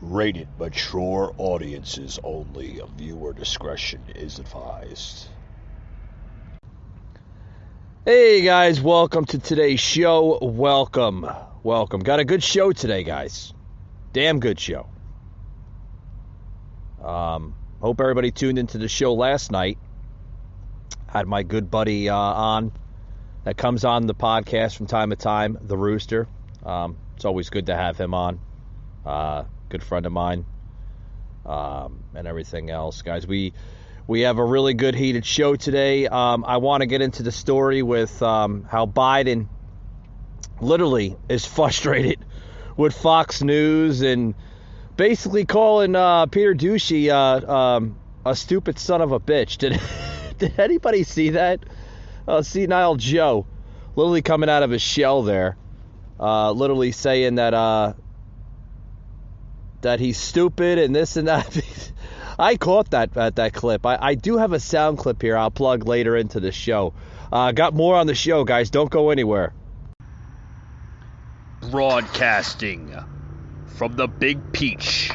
Rated mature audiences only. Viewer discretion is advised. Hey guys, welcome to today's show. Welcome. Got a good show today, guys. Damn good show. Hope everybody tuned into the show last night. Had my good buddy on that comes on the podcast from time to time, the Rooster. It's always good to have him on. Good friend of mine, and everything else. Guys, we have a really good heated show today. I want to get into the story with how Biden literally is frustrated with Fox News and basically calling Peter Ducey a stupid son of a bitch. Did anybody see that? Senile Joe literally coming out of his shell there, literally saying that he's stupid and this and that. I caught that clip. I do have a sound clip here I'll plug later into the show. Got more on the show, guys. Don't go anywhere. Broadcasting from the Big Peach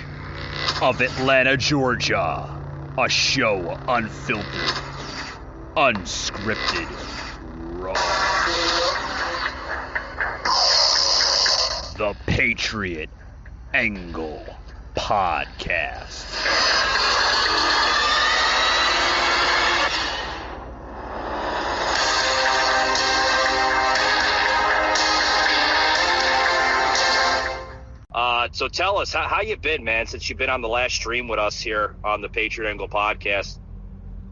of Atlanta, Georgia. A show unfiltered, unscripted, raw. The Patriot Angle Podcast. So tell us, how you been, man, since you've been on the last stream with us here on the Patriot Angle Podcast?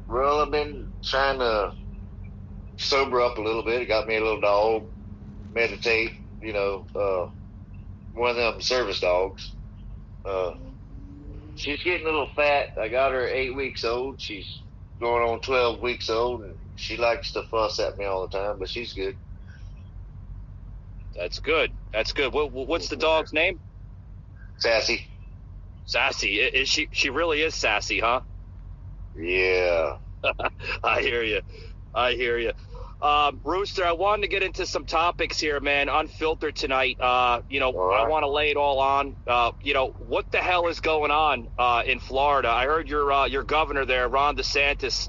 Well, I've been trying to sober up a little bit. It got me a little dog, meditate, one of them service dogs. She's getting a little fat. I got her 8 weeks old. She's going on 12 weeks old, and she likes to fuss at me all the time, but she's good. That's good. What's the dog's name? Sassy. Sassy. Is she really is sassy, huh? Yeah. I hear you. Rooster, I wanted to get into some topics here, man, unfiltered tonight. Right. I want to lay it all on. What the hell is going on in Florida? I heard your governor there, Ron DeSantis,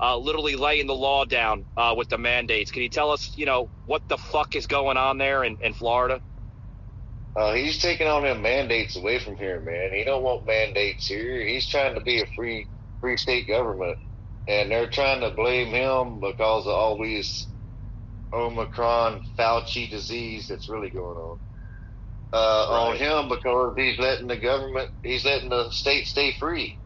literally laying the law down with the mandates. Can you tell us, what the fuck is going on there in Florida? He's taking all them mandates away from here, man. He don't want mandates here. He's trying to be a free state government. And they're trying to blame him because of all these Omicron Fauci disease that's really going on. On him because he's letting the state stay free.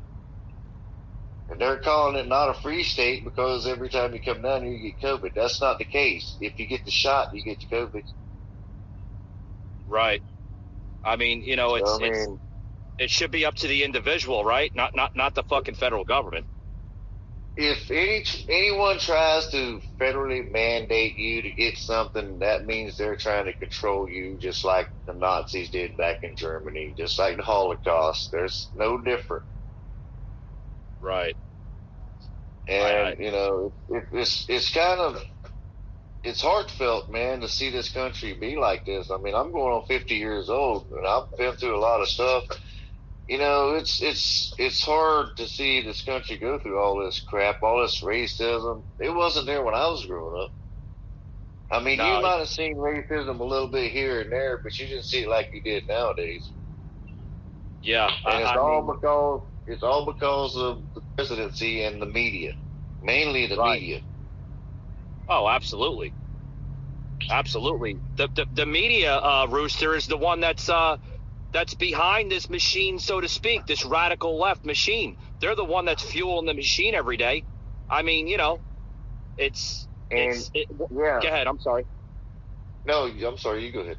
And they're calling it not a free state because every time you come down here, you get COVID. That's not the case. If you get the shot, you get the COVID. Right. I mean, it should be up to the individual, right? Not the fucking federal government. If anyone tries to federally mandate you to get something, that means they're trying to control you, just like the Nazis did back in Germany, just like the Holocaust. There's no different. Right. And, it's heartfelt, man, to see this country be like this. I mean, I'm going on 50 years old, and I've been through a lot of stuff. It's hard to see this country go through all this crap, all this racism. It wasn't there when I was growing up. I mean, you might have seen racism a little bit here and there, but you didn't see it like you did nowadays. Yeah, and it's all because of the presidency and the media, mainly the media. Oh, absolutely. The media, Rooster, is the one that's behind this machine, so to speak, this radical left machine. They're the one that's fueling the machine every day. I mean, Go ahead. I'm sorry. No, I'm sorry. You go ahead.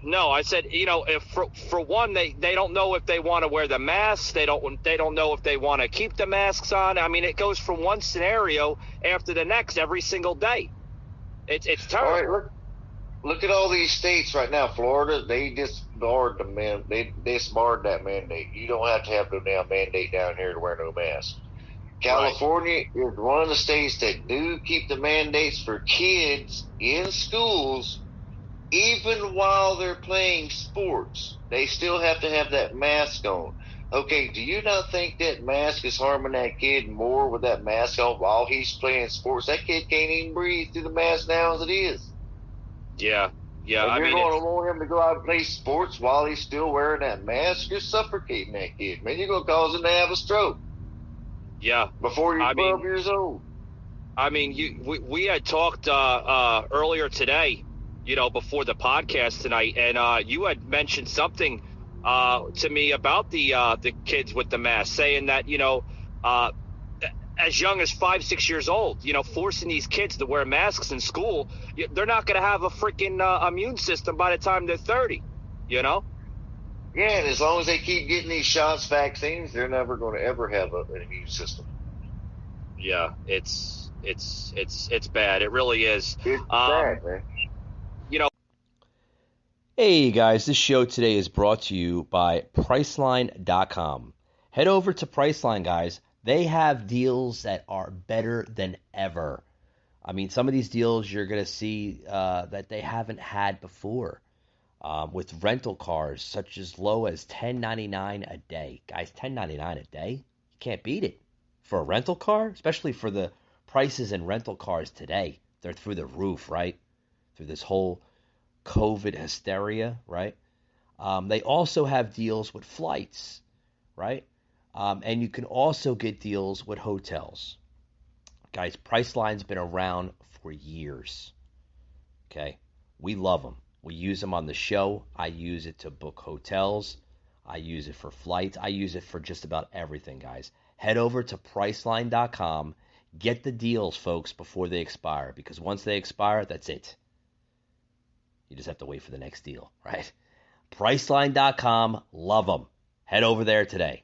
No, I said, if for one, they don't know if they want to wear the masks. They don't know if they want to keep the masks on. I mean, it goes from one scenario after the next every single day. It's terrible. All right, look at all these states right now. Florida, they disbarred they disbarred that mandate. You don't have to have no damn mandate down here to wear no mask. California is one of the states that do keep the mandates for kids in schools, even while they're playing sports. they still have to have that mask on. Okay, do you not think that mask is harming that kid more with that mask on while he's playing sports? That kid can't even breathe through the mask now as it is. Yeah, yeah. And I you're mean, going to want him to go out and play sports while he's still wearing that mask? You're suffocating that kid, man. You're going to cause him to have a stroke yeah. before he's 12 years old. I mean, we had talked earlier today, before the podcast tonight, and you had mentioned something to me about the kids with the mask, saying that as young as 5-6 years old, forcing these kids to wear masks in school, they're not going to have a freaking immune system by the time they're 30. Yeah, and as long as they keep getting these shots, vaccines, they're never going to ever have an immune system. Yeah, it's bad. It really is. It's bad, man. Hey guys, this show today is brought to you by Priceline.com. Head over to Priceline, guys. They have deals that are better than ever. I mean, some of these deals you're going to see that they haven't had before. With rental cars, such as low as $10.99 a day. Guys, $10.99 a day? You can't beat it. For a rental car, especially for the prices in rental cars today. They're through the roof, right? Through this whole COVID hysteria, right? They also have deals with flights, right? And you can also get deals with hotels. Guys, Priceline's been around for years, okay? We love them. We use them on the show. I use it to book hotels. I use it for flights. I use it for just about everything, guys. Head over to Priceline.com. Get the deals, folks, before they expire, because once they expire, that's it. You just have to wait for the next deal, right? Priceline.com, love them. Head over there today.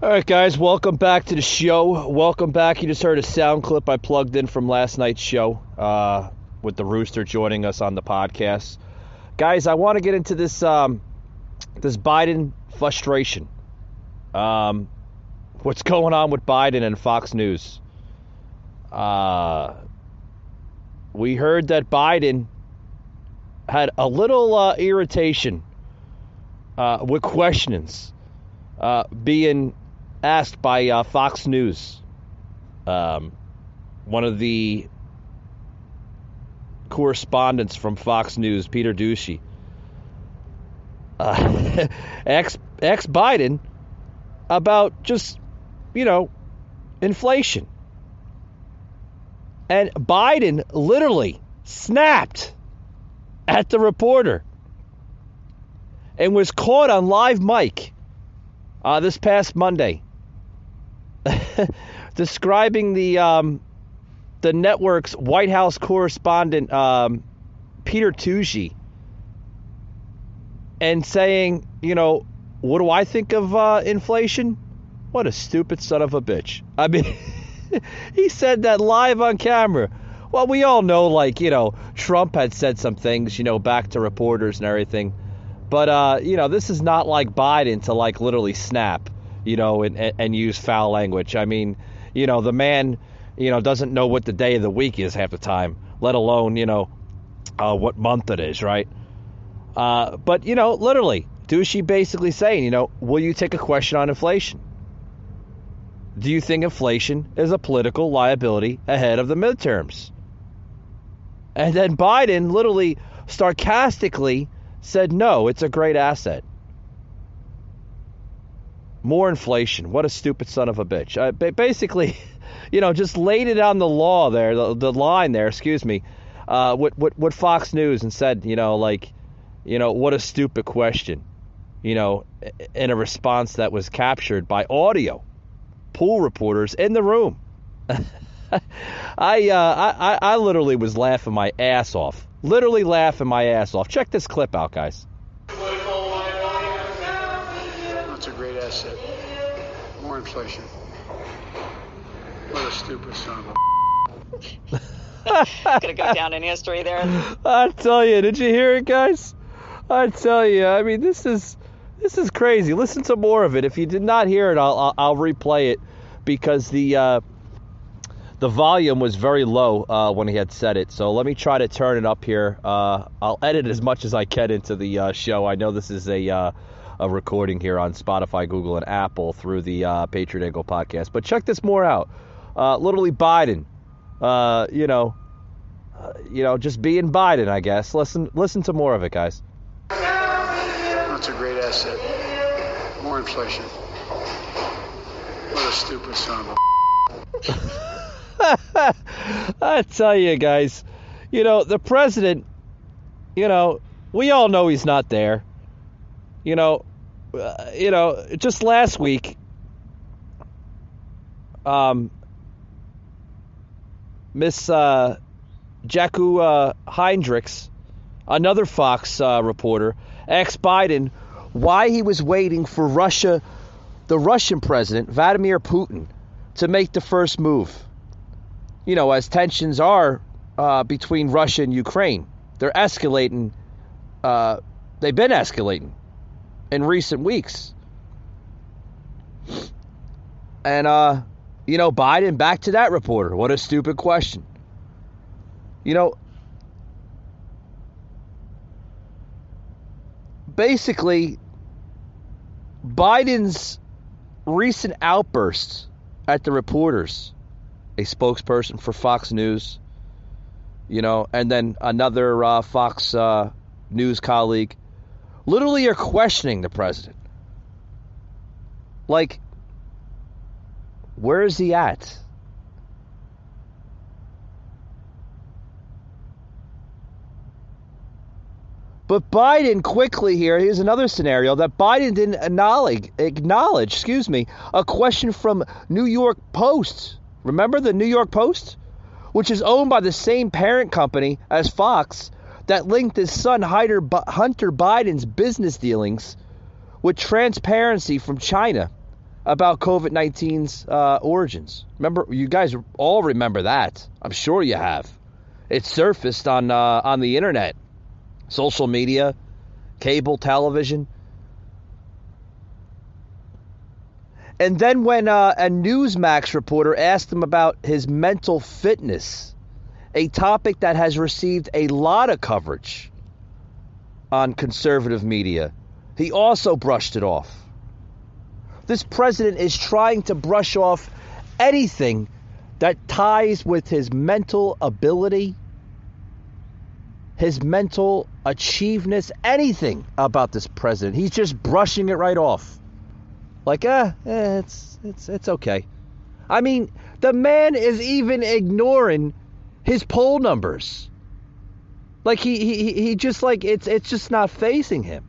All right, guys, welcome back to the show. Welcome back. You just heard a sound clip I plugged in from last night's show with the Rooster joining us on the podcast. Guys, I want to get into this this Biden frustration. What's going on with Biden and Fox News? We heard that Biden had a little irritation with questions being asked by Fox News. One of the correspondents from Fox News, Peter Ducey, asked Biden about just, inflation. And Biden literally snapped at the reporter and was caught on live mic this past Monday describing the network's White House correspondent Peter Ducey and saying, what do I think of inflation? What a stupid son of a bitch. I mean, he said that live on camera. Well, we all know, Trump had said some things, back to reporters and everything. But, this is not like Biden to, literally snap, and use foul language. I mean, the man, doesn't know what the day of the week is half the time, let alone, what month it is, right? But, literally, Ducey basically saying, will you take a question on inflation? Do you think inflation is a political liability ahead of the midterms? And then Biden literally sarcastically said, no, it's a great asset. More inflation. What a stupid son of a bitch. Basically, just laid it on the law there, the line there, with Fox News and said, what a stupid question, in a response that was captured by audio, pool reporters in the room. I literally was laughing my ass off. Literally laughing my ass off. Check this clip out, guys. That's a great asset. More inflation. What a stupid son of a... Gonna go down in history there. I tell you, did you hear it, guys? I tell you, I mean, this is crazy. Listen to more of it. If you did not hear it, I'll replay it, because the The volume was very low when he had said it, so let me try to turn it up here. I'll edit as much as I can into the show. I know this is a recording here on Spotify, Google, and Apple through the Patriot Angle podcast. But check this more out. Literally Biden, just being Biden, I guess. Listen to more of it, guys. That's a great asset. More inflation. What a stupid son of a... I tell you, guys, the president, we all know he's not there. Just last week, Miss Jacku Heinrichs, another Fox reporter, asked Biden why he was waiting for the Russian president, Vladimir Putin, to make the first move. As tensions are between Russia and Ukraine, they're escalating. They've been escalating in recent weeks. And, Biden, back to that reporter. What a stupid question. Basically, Biden's recent outbursts at the reporters, a spokesperson for Fox News, and then another Fox News colleague, literally are questioning the president. Like, where is he at? But Biden quickly here, here's another scenario that Biden didn't acknowledge, a question from New York Post. Remember the New York Post? Which is owned by the same parent company as Fox that linked his son Hunter Biden's business dealings with transparency from China about COVID-19's origins. Remember, you guys all remember that. I'm sure you have. It surfaced on the internet. Social media, cable television. And then when a Newsmax reporter asked him about his mental fitness, a topic that has received a lot of coverage on conservative media, he also brushed it off. This president is trying to brush off anything that ties with his mental ability, his mental achievements, anything about this president. He's just brushing it right off. Like, it's okay. I mean, the man is even ignoring his poll numbers. Like, he just, like, it's just not facing him.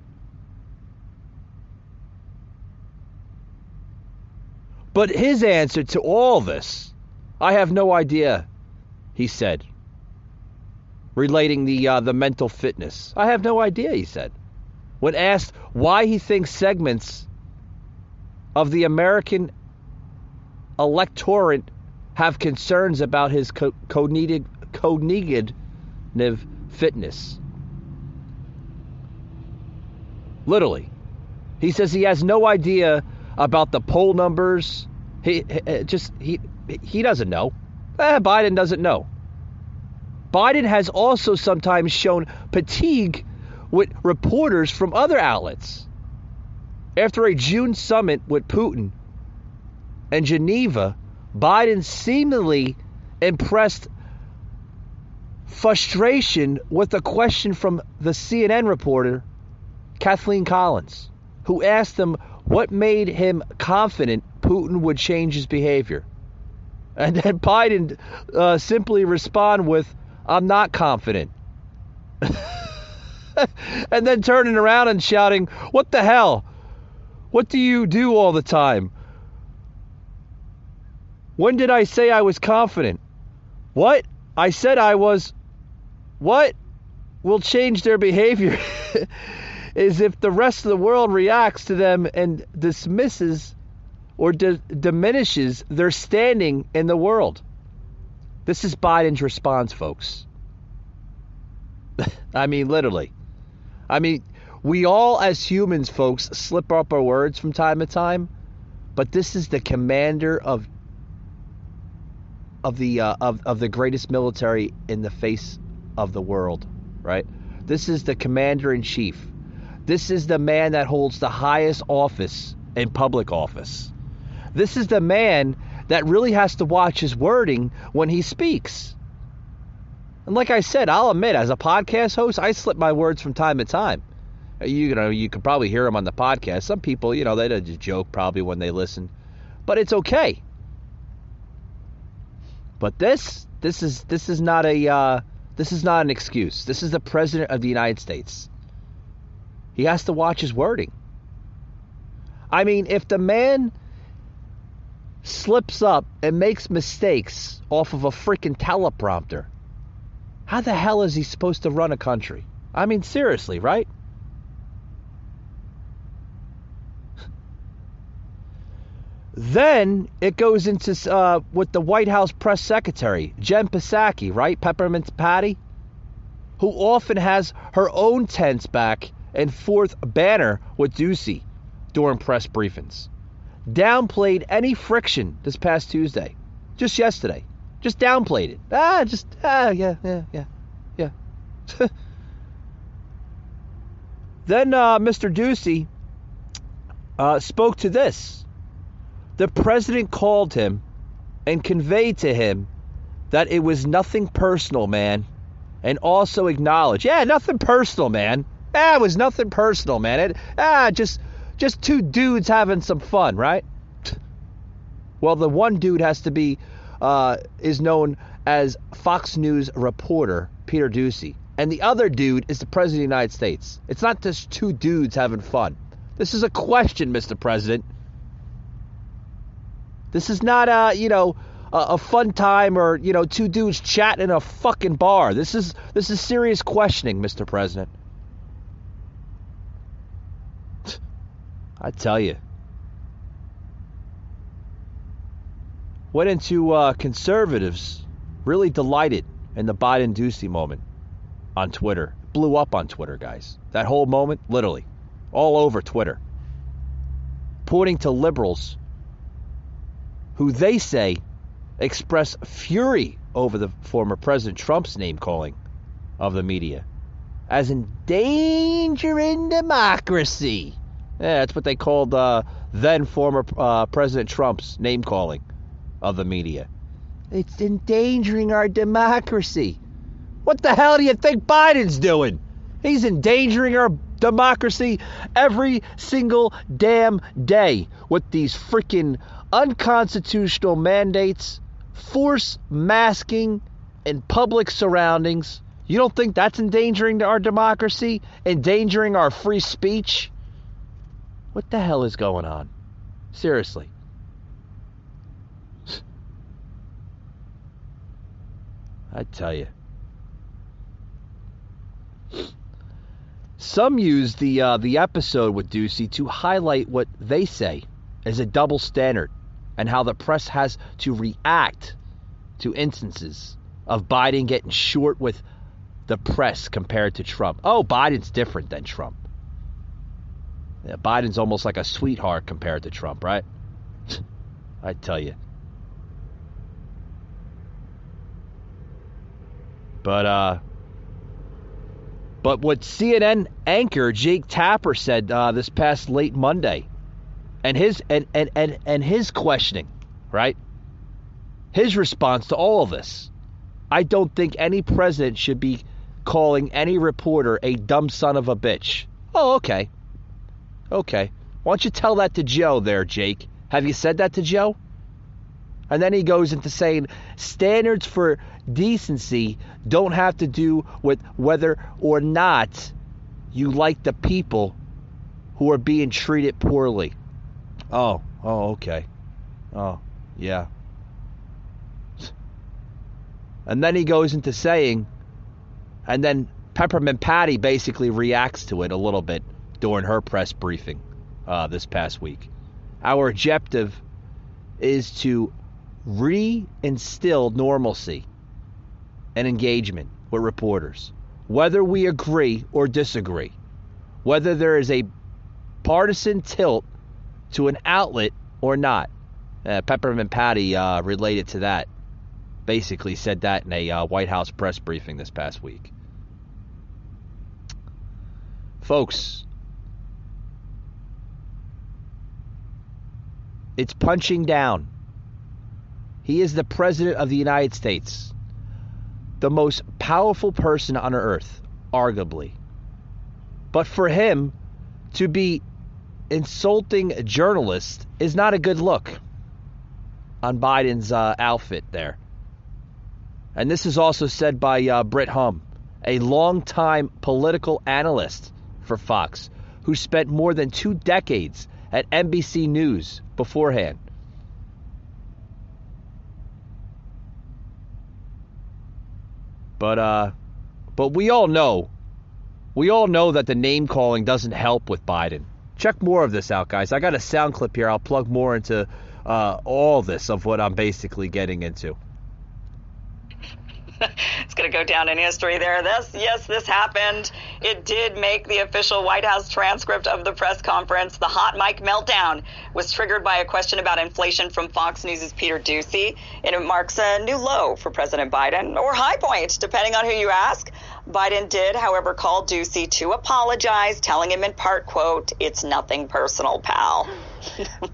But his answer to all this, I have no idea, he said. Relating the mental fitness. I have no idea, he said. When asked why he thinks segments of the American electorate have concerns about his cognitive fitness. Literally. He says he has no idea about the poll numbers. He doesn't know. Biden doesn't know. Biden has also sometimes shown fatigue with reporters from other outlets. After a June summit with Putin in Geneva, Biden seemingly expressed frustration with a question from the CNN reporter, Kathleen Collins, who asked him what made him confident Putin would change his behavior. And then Biden simply responded with, "I'm not confident." And then turning around and shouting, "What the hell? What do you do all the time? When did I say I was confident? What? I said I was. What will change their behavior is if the rest of the world reacts to them and dismisses or diminishes their standing in the world." This is Biden's response, folks. I mean, literally. I mean, we all as humans, folks, slip up our words from time to time, but this is the commander of of the greatest military in the face of the world, right? This is the commander in chief. This is the man that holds the highest office in public office. This is the man that really has to watch his wording when he speaks. And like I said, I'll admit, as a podcast host, I slip my words from time to time. You could probably hear them on the podcast. Some people, they just joke probably when they listen, but it's okay. But this is not an excuse. This is the President of the United States. He has to watch his wording. I mean, if the man slips up and makes mistakes off of a freaking teleprompter, how the hell is he supposed to run a country? I mean, seriously, right? Then it goes into with the White House press secretary, Jen Psaki, right? Peppermint Patty, who often has her own tense back and forth banner with Ducey during press briefings. Downplayed any friction this past Tuesday, just yesterday. Just downplayed it. Yeah. Then Mr. Ducey spoke to this. The president called him and conveyed to him that it was nothing personal, man, and also acknowledged, nothing personal, man. It was nothing personal, man. Just two dudes having some fun, right? Well, the one dude has to be is known as Fox News reporter Peter Ducey, and the other dude is the President of the United States. It's not just two dudes having fun. This is a question, Mr. President. This is not a fun time or two dudes chatting in a fucking bar. This is serious questioning, Mr. President. I tell you. Went into conservatives really delighted in the Biden-Ducey moment on Twitter. Blew up on Twitter, guys. That whole moment, literally, all over Twitter. Pointing to liberals who they say express fury over the former President Trump's name-calling of the media as endangering democracy. Yeah, that's what they called then former President Trump's name-calling of the media. It's endangering our democracy. What the hell do you think Biden's doing? He's endangering our democracy every single damn day with these freaking unconstitutional mandates, force masking in public surroundings. You don't think that's endangering our democracy? Endangering our free speech? What the hell is going on? Seriously. I tell you. Some use the episode with Ducey to highlight what they say is a double standard and how the press has to react to instances of Biden getting short with the press compared to Trump. Oh, Biden's different than Trump. Yeah, Biden's almost like a sweetheart compared to Trump, right? I tell you. But what CNN anchor Jake Tapper said this past late Monday, and his questioning, right? His response to all of this. I don't think any president should be calling any reporter a dumb son of a bitch. Oh, okay. Okay. Why don't you tell that to Joe there, Jake? Have you said that to Joe? And then he goes into saying standards for decency don't have to do with whether or not you like the people who are being treated poorly. Oh, okay. Oh, yeah. And then he goes into saying, and then Peppermint Patty basically reacts to it a little bit during her press briefing this past week. Our objective is to reinstill normalcy and engagement with reporters, whether we agree or disagree, whether there is a partisan tilt to an outlet or not. Peppermint Patty related to that basically said that in a White House press briefing this past week. Folks, it's punching down. He is the President of the United States, the most powerful person on earth, arguably. But for him to be insulting journalists is not a good look on Biden's outfit there. And this is also said by Britt Hum, a longtime political analyst for Fox, who spent more than 2 decades at NBC News beforehand. But we all know that the name calling doesn't help with Biden. Check more of this out, guys. I got a sound clip here. I'll plug more into all this of what I'm basically getting into. It's going to go down in history there. This happened. It did make the official White House transcript of the press conference. The hot mic meltdown was triggered by a question about inflation from Fox News' Peter Doocy, and it marks a new low for President Biden, or high point, depending on who you ask. Biden did, however, call Doocy to apologize, telling him in part, quote, "It's nothing personal, pal."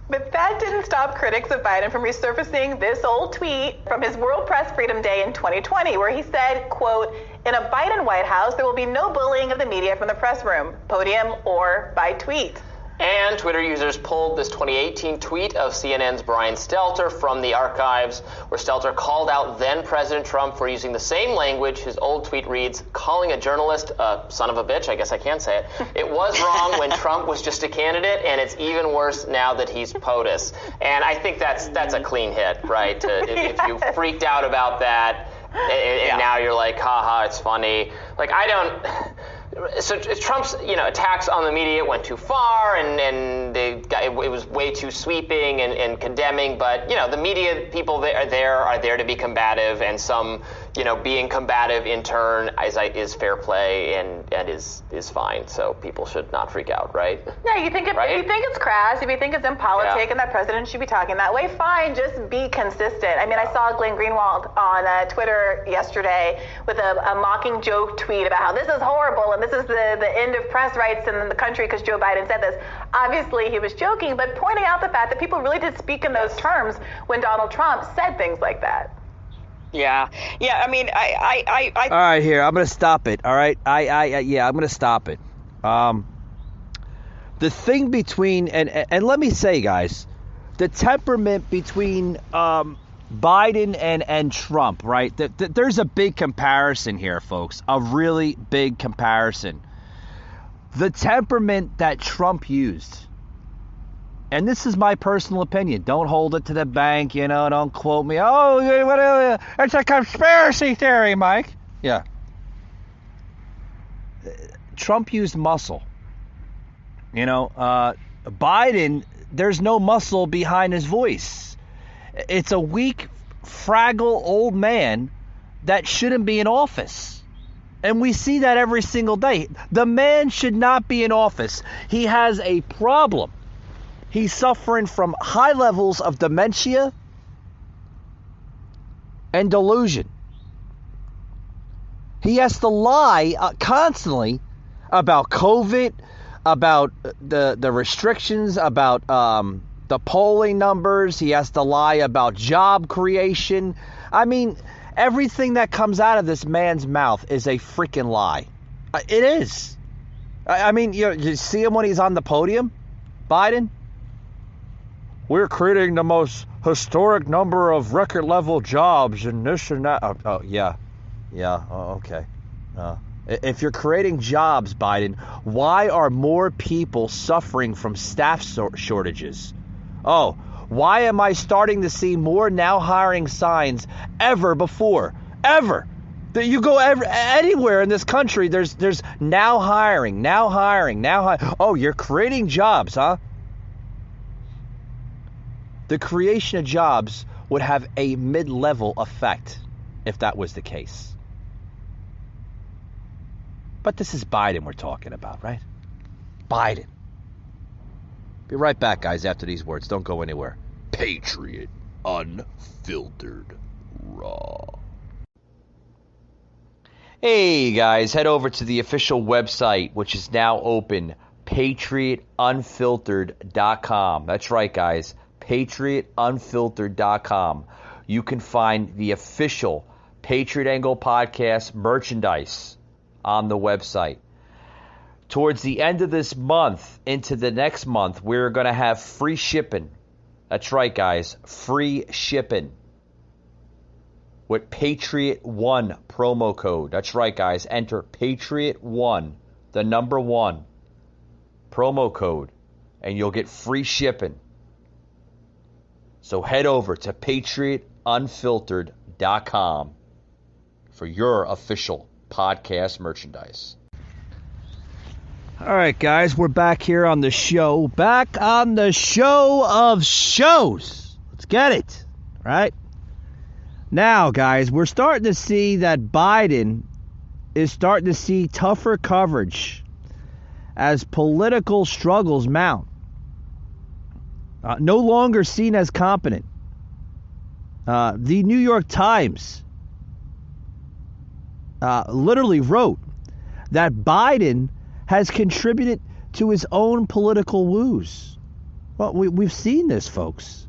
But that didn't stop critics of Biden from resurfacing this old tweet from his World Press Freedom Day in 2020, where he said, quote, "In a Biden White House, there will be no bullying of the media from the press room, podium, or by tweet." And Twitter users pulled this 2018 tweet of CNN's Brian Stelter from the archives, where Stelter called out then President Trump for using the same language. His old tweet reads, calling a journalist a son of a bitch. I guess I can't say it. It was wrong when Trump was just a candidate, and it's even worse now that he's POTUS. And I think that's a clean hit, right? If you freaked out about that, and now you're like, haha, it's funny. Like, so Trump's, attacks on the media went too far, and it was way too sweeping and condemning. But the media people are there to be combative, and some being combative in turn is fair play and is fine. So people should not freak out, right? Yeah, if you think it's crass, if you think it's impolitic, and that president should be talking that way, fine. Just be consistent. I mean, I saw Glenn Greenwald on Twitter yesterday with a mocking joke tweet about how this is horrible and this is the end of press rights in the country because Joe Biden said this. Obviously, he was joking, but pointing out the fact that people really did speak in those terms when Donald Trump said things like that. Yeah. I mean, I All right, here, I'm going to stop it. All right, I'm going to stop it. The thing between and let me say, guys, the temperament between Biden and Trump, right? There's a big comparison here, folks. A really big comparison. The temperament that Trump used, and this is my personal opinion. Don't hold it to the bank, don't quote me. Oh, whatever. It's a conspiracy theory, Mike. Yeah. Trump used muscle. Biden, there's no muscle behind his voice. It's a weak, fragile old man that shouldn't be in office. And we see that every single day. The man should not be in office. He has a problem. He's suffering from high levels of dementia and delusion. He has to lie constantly about COVID, about the restrictions, about the polling numbers. He has to lie about job creation. I mean, everything that comes out of this man's mouth is a freaking lie. It is. I mean, you see him when he's on the podium, Biden? We're creating the most historic number of record-level jobs and this and that. Okay. If you're creating jobs, Biden, why are more people suffering from staff shortages? Oh, why am I starting to see more now hiring signs ever before? Ever. You go anywhere in this country, there's now hiring. Oh, you're creating jobs, huh? The creation of jobs would have a mid-level effect if that was the case. But this is Biden we're talking about, right? Biden. Be right back, guys, after these words. Don't go anywhere. Patriot Unfiltered Raw. Hey guys, head over to the official website, which is now open, patriotunfiltered.com. That's right, guys, patriotunfiltered.com. You can find the official Patriot Angle podcast merchandise on the website. Towards the end of this month into the next month, we're going to have free shipping. That's right, guys, free shipping with Patriot1 promo code. That's right, guys. Enter Patriot1, the number 1 promo code, and you'll get free shipping. So head over to patriotunfiltered.com for your official podcast merchandise. All right, guys, we're back here on the show. Back on the show of shows. Let's get it, right? Now, guys, we're starting to see that Biden is starting to see tougher coverage as political struggles mount. No longer seen as competent. The New York Times literally wrote that Biden has contributed to his own political woes. Well, we've seen this, folks.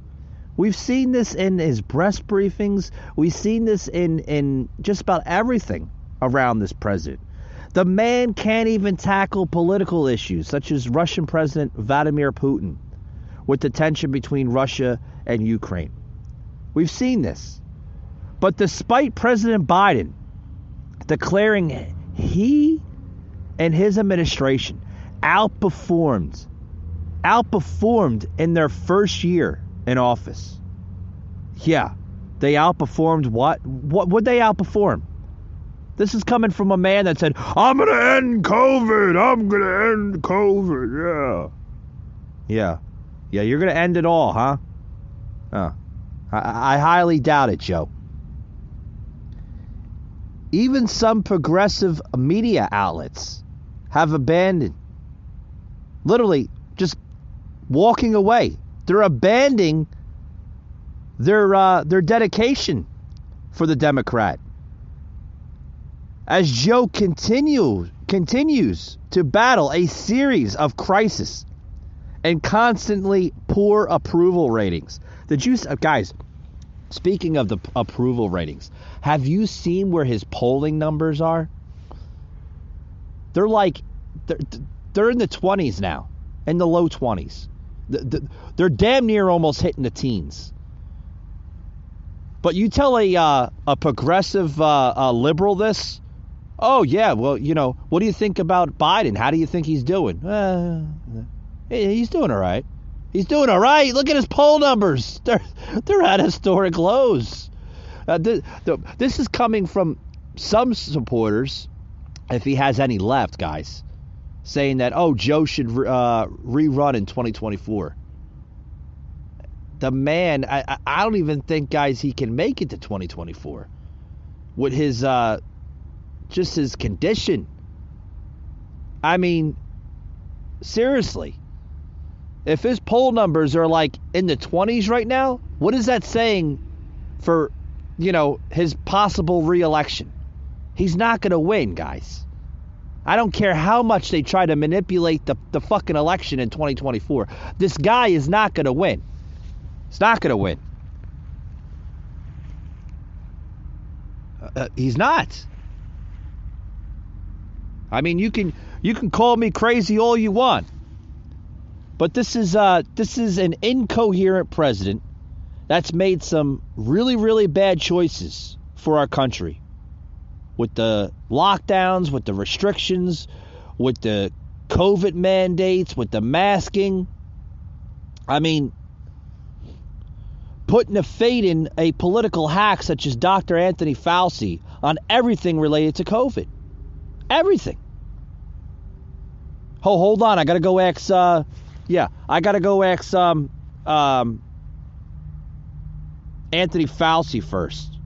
We've seen this in his press briefings. We've seen this in just about everything around this president. The man can't even tackle political issues such as Russian President Vladimir Putin with the tension between Russia and Ukraine. We've seen this. But despite President Biden declaring he and his administration outperformed in their first year in office. Yeah, they outperformed what? What would they outperform? This is coming from a man that said, I'm going to end COVID. Yeah, you're going to end it all, huh? I highly doubt it, Joe. Even some progressive media outlets have abandoned, literally just walking away. They're abandoning their dedication for the Democrat. As Joe continues to battle a series of crises and constantly poor approval ratings. Guys, speaking of the approval ratings, have you seen where his polling numbers are? They're they're in the 20s now, in the low 20s. They're damn near almost hitting the teens. But you tell a progressive liberal this, oh yeah, well, what do you think about Biden? How do you think he's doing? He's doing all right. He's doing all right. Look at his poll numbers. They're at historic lows. This is coming from some supporters, if he has any left, guys, saying that, Joe should rerun in 2024. The man, I don't even think, guys, he can make it to 2024 with his just his condition. I mean, seriously, if his poll numbers are like in the 20s right now, what is that saying for, his possible re-election? He's not going to win, guys. I don't care how much they try to manipulate the fucking election in 2024. This guy is not going to win. He's not going to win. He's not. I mean, you can call me crazy all you want, but this is an incoherent president that's made some really, really bad choices for our country. With the lockdowns, with the restrictions, with the COVID mandates, with the masking. I mean, putting a fate in a political hack such as Dr. Anthony Fauci on everything related to COVID. Everything. Oh, hold on. I got to go ask, Anthony Fauci first.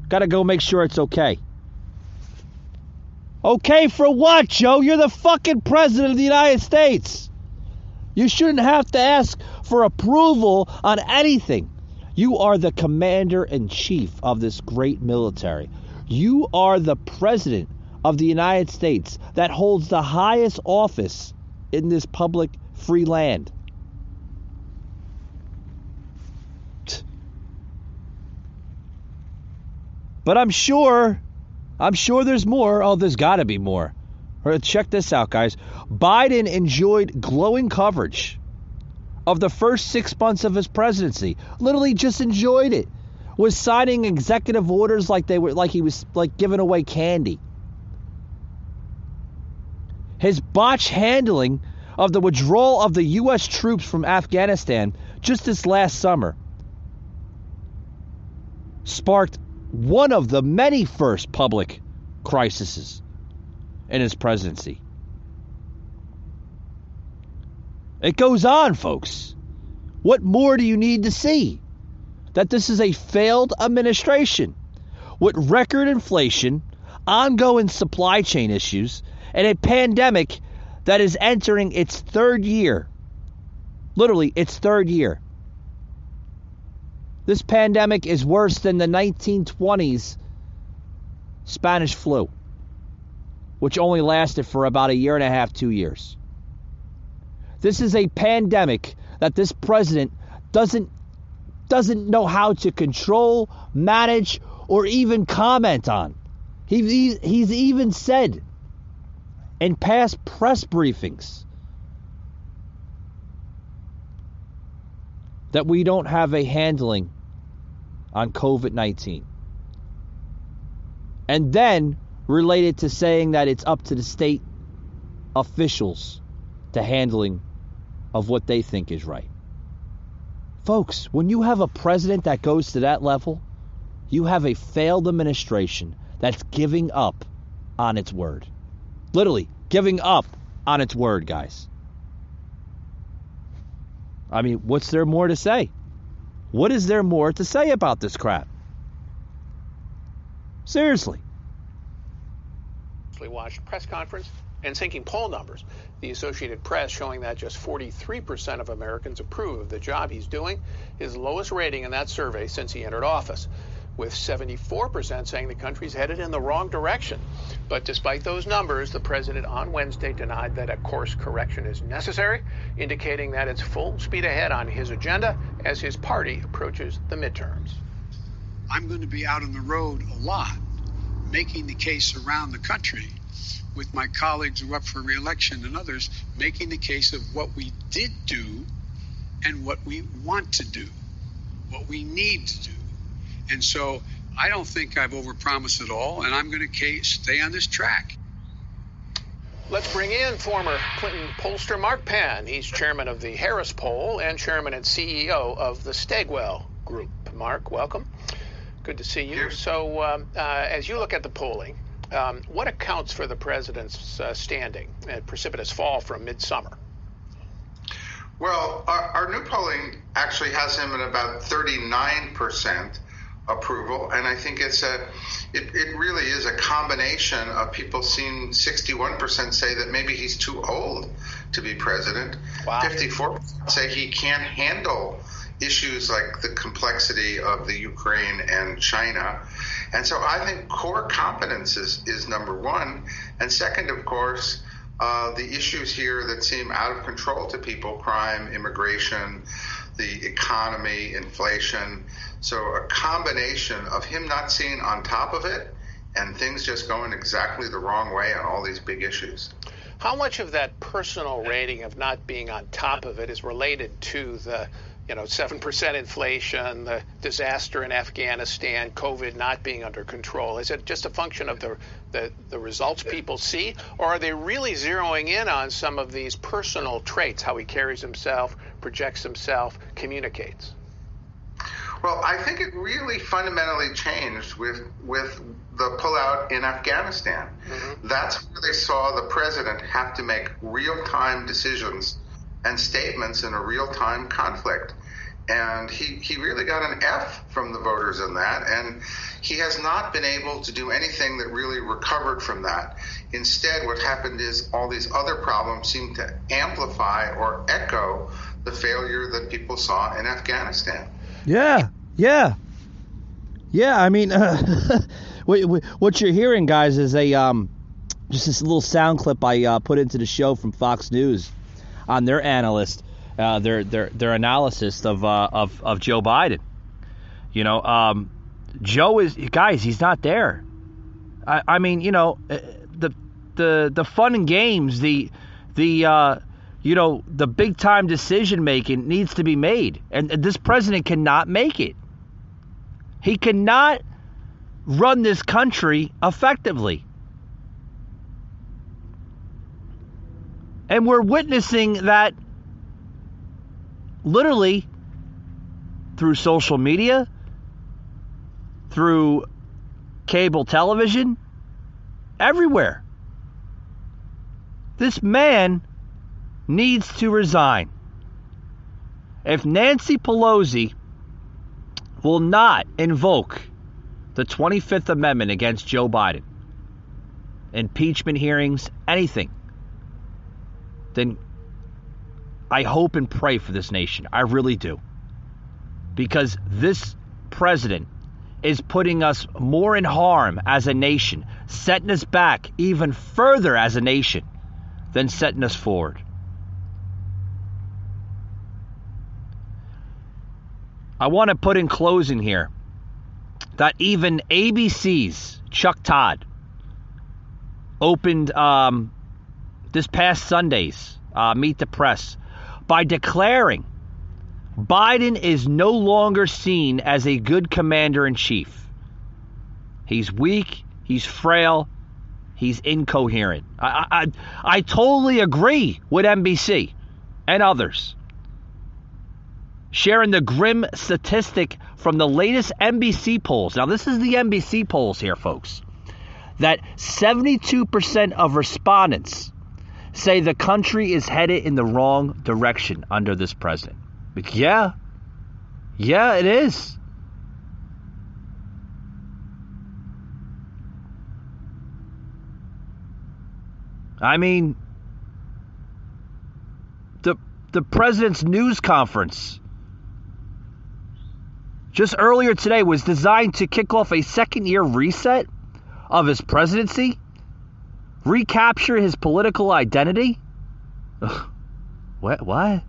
Got to go make sure it's okay. Okay for what, Joe? You're the fucking president of the United States. You shouldn't have to ask for approval on anything. You are the commander-in-chief of this great military. You are the president of the United States that holds the highest office in this public free land. But I'm sure there's more. Oh, there's got to be more. Check this out, guys. Biden enjoyed glowing coverage of the first 6 months of his presidency. Literally just enjoyed it. Was signing executive orders like he was giving away candy. His botched handling of the withdrawal of the U.S. troops from Afghanistan just this last summer sparked one of the many first public crises in his presidency. It goes on, folks. What more do you need to see? That this is a failed administration with record inflation, ongoing supply chain issues, and a pandemic that is entering its third year. Literally, its third year. This pandemic is worse than the 1920s Spanish flu, which only lasted for about a year and a half, 2 years. This is a pandemic that this president doesn't know how to control, manage, or even comment on. He's even said in past press briefings that we don't have a handling on COVID-19. And then related to saying that it's up to the state officials to handling of what they think is right. Folks, when you have a president that goes to that level, you have a failed administration that's giving up on its word. Literally, giving up on its word, guys. I mean, what's there more to say? What is there more to say about this crap? Seriously. Watched press conference and sinking poll numbers. The Associated Press showing that just 43% of Americans approve of the job he's doing, his lowest rating in that survey since he entered office, with 74% saying the country's headed in the wrong direction. But despite those numbers, the president on Wednesday denied that a course correction is necessary, indicating that it's full speed ahead on his agenda as his party approaches the midterms. I'm going to be out on the road a lot, making the case around the country with my colleagues who are up for re-election and others, making the case of what we did do and what we want to do, what we need to do. And so I don't think I've overpromised at all, and I'm going to stay on this track. Let's bring in former Clinton pollster Mark Penn. He's chairman of the Harris Poll and chairman and CEO of the Stagwell Group. Mark, welcome. Good to see you. So as you look at the polling, what accounts for the president's standing and precipitous fall from midsummer? Well, our new polling actually has him at about 39% approval, and I think it really is a combination of people seeing 61% say that maybe he's too old to be president. Wow. 54% say he can't handle issues like the complexity of the Ukraine and China. And so I think core competence is number one. And second, of course, the issues here that seem out of control to people, crime, immigration, the economy, inflation. So a combination of him not seeing on top of it and things just going exactly the wrong way on all these big issues. How much of that personal rating of not being on top of it is related to the 7% inflation, the disaster in Afghanistan, COVID not being under control? Is it just a function of the results people see, or are they really zeroing in on some of these personal traits, how he carries himself, projects himself, communicates? Well, I think it really fundamentally changed with the pullout in Afghanistan. Mm-hmm. That's where they saw the president have to make real-time decisions and statements in a real-time conflict. And he really got an F from the voters in that, and he has not been able to do anything that really recovered from that. Instead, what happened is all these other problems seem to amplify or echo the failure that people saw in Afghanistan. Yeah. Yeah, I mean, what you're hearing, guys, is a just this little sound clip I put into the show from Fox News on their analyst, their analysis of Joe Biden. You know, Joe is, guys, he's not there. I mean, you know, the fun and games, the big time decision making needs to be made, and this president cannot make it. He cannot run this country effectively. And we're witnessing that literally through social media, through cable television, everywhere. This man needs to resign. If Nancy Pelosi will not invoke the 25th Amendment against Joe Biden, impeachment hearings, anything, then I hope and pray for this nation. I really do. Because this president is putting us more in harm as a nation, setting us back even further as a nation than setting us forward. I want to put in closing here that even ABC's Chuck Todd opened this past Sunday's Meet the Press by declaring Biden is no longer seen as a good commander-in-chief. He's weak, he's frail, he's incoherent. I totally agree with NBC and others, sharing the grim statistic from the latest NBC polls. Now, this is the NBC polls here, folks, that 72% of respondents say the country is headed in the wrong direction under this president. But yeah, it is. I mean, the president's news conference just earlier today was designed to kick off a second-year reset of his presidency, recapture his political identity. What?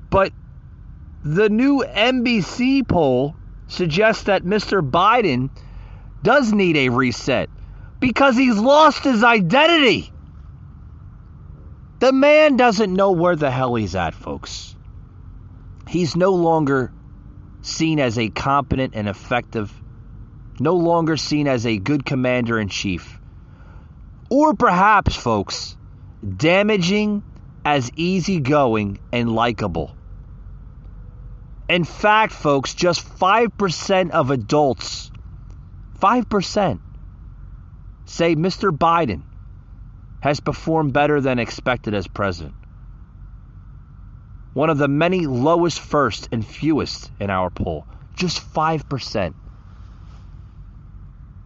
But the new NBC poll suggests that Mr. Biden does need a reset because he's lost his identity. The man doesn't know where the hell he's at, folks. He's no longer seen as a competent and effective, no longer seen as a good commander-in-chief. Or perhaps, folks, damaging as easygoing and likable. In fact, folks, just 5% of adults, 5%, say Mr. Biden has performed better than expected as president. One of the many lowest first and fewest in our poll. Just 5%.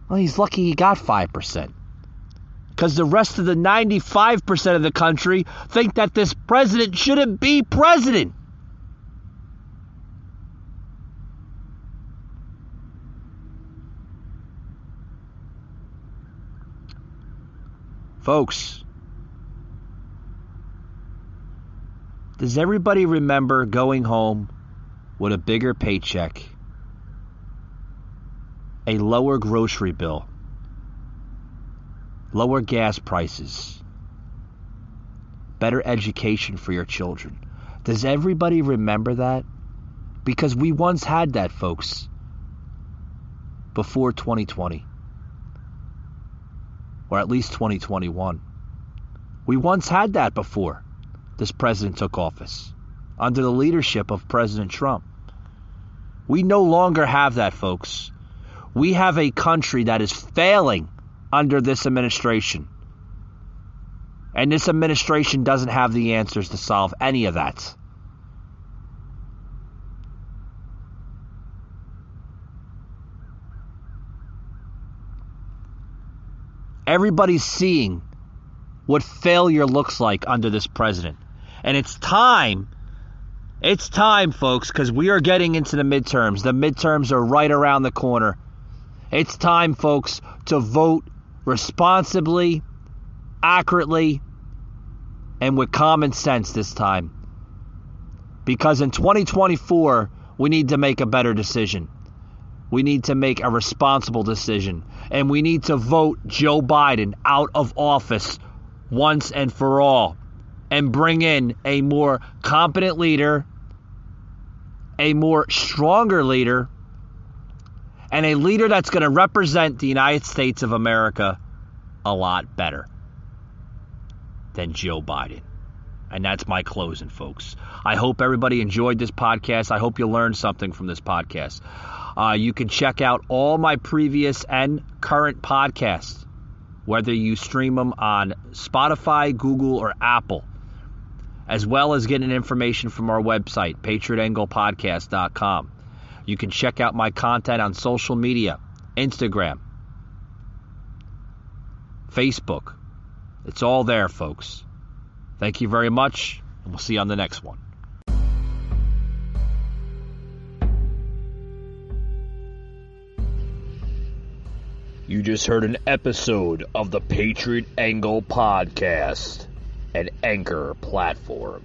Well, he's lucky he got 5%. Because the rest of the 95% of the country think that this president shouldn't be president. Folks, does everybody remember going home with a bigger paycheck, a lower grocery bill, lower gas prices, better education for your children? Does everybody remember that? Because we once had that, folks, before 2020. Or at least 2021. We once had that before this president took office, under the leadership of President Trump. We no longer have that, folks. We have a country that is failing under this administration. And this administration doesn't have the answers to solve any of that. Everybody's seeing what failure looks like under this president. And it's time It's time, folks, because we are getting into the midterms. The midterms are right around the corner. It's time, folks, to vote responsibly, accurately, and with common sense this time. Because in 2024, we need to make a better decision. We need to make a responsible decision. And we need to vote Joe Biden out of office once and for all. And bring in a more competent leader, a more stronger leader, and a leader that's going to represent the United States of America a lot better than Joe Biden. And that's my closing, folks. I hope everybody enjoyed this podcast. I hope you learned something from this podcast. You can check out all my previous and current podcasts, whether you stream them on Spotify, Google, or Apple, as well as getting information from our website, patriotanglepodcast.com. You can check out my content on social media, Instagram, Facebook. It's all there, folks. Thank you very much, and we'll see you on the next one. You just heard an episode of the Patriot Angle Podcast, an Anchor platform.